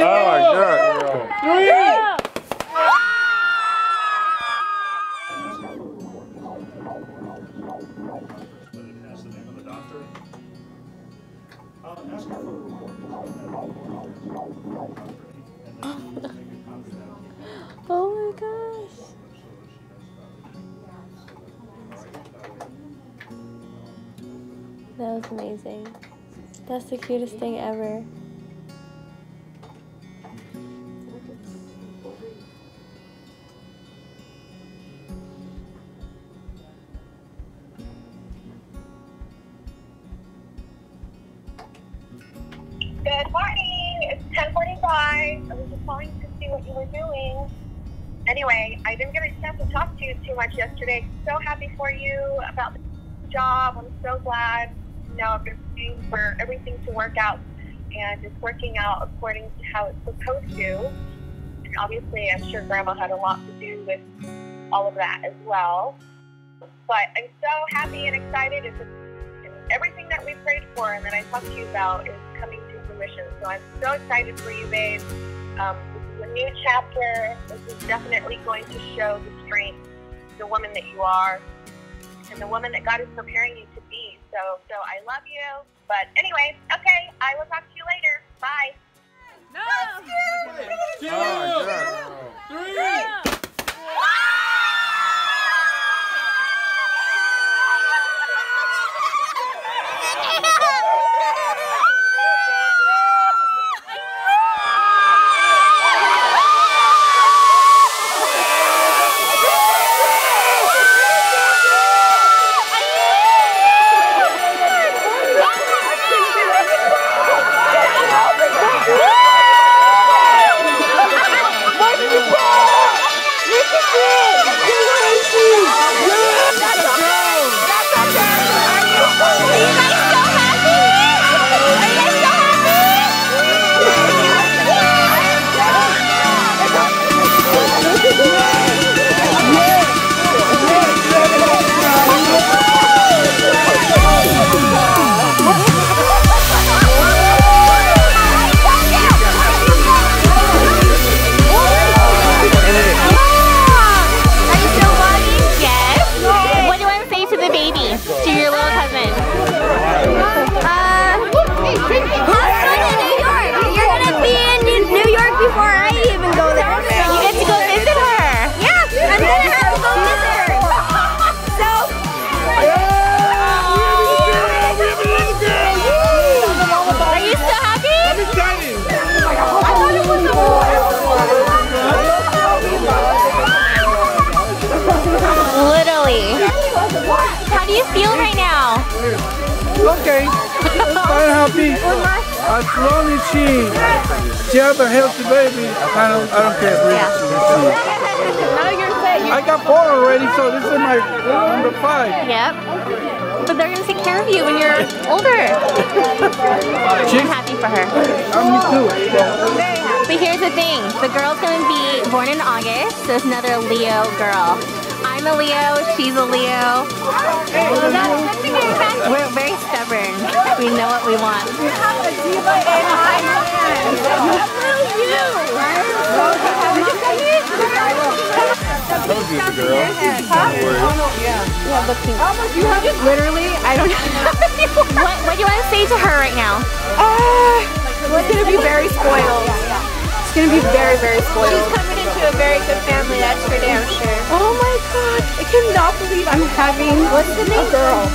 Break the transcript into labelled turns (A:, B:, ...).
A: my God.
B: Yeah. Oh my gosh. That was amazing. That's the cutest thing ever.
C: Good morning. It's 10:45. I was just calling to see what you were doing. Anyway, I didn't get a chance to talk to you too much yesterday. So happy for you about the job. I'm so glad. Now I've been praying for everything to work out, and it's working out according to how it's supposed to. And obviously, I'm sure Grandma had a lot to do with all of that as well. But I'm so happy and excited. And everything that we prayed for and that I talked to you about is coming to fruition. So I'm so excited for you, babe. This is a new chapter. This is definitely going to show the strength, the woman that you are, and the woman that God is preparing you to be. So I love you. But anyway, okay, I will talk to you later. Bye.
B: No. 2, 3.
D: How do you feel right now?
E: Okay, I'm happy. As long as she has a healthy baby, I don't care. I got 4 already, so this is my number 5.
D: Yep. But they're gonna take care of you when you're older. I'm happy for her.
E: Me too.
D: But here's the thing: the girl's gonna be born in August, so it's another Leo girl. I'm a Leo, she's a Leo. We're very stubborn. We know what we want.
F: Literally, I don't know.
D: What do you want to say to her right now?
F: It's gonna be very spoiled. It's gonna be very, very spoiled.
G: She's coming into a very good family, that's for damn sure.
F: Oh my god, I cannot believe I'm having a girl.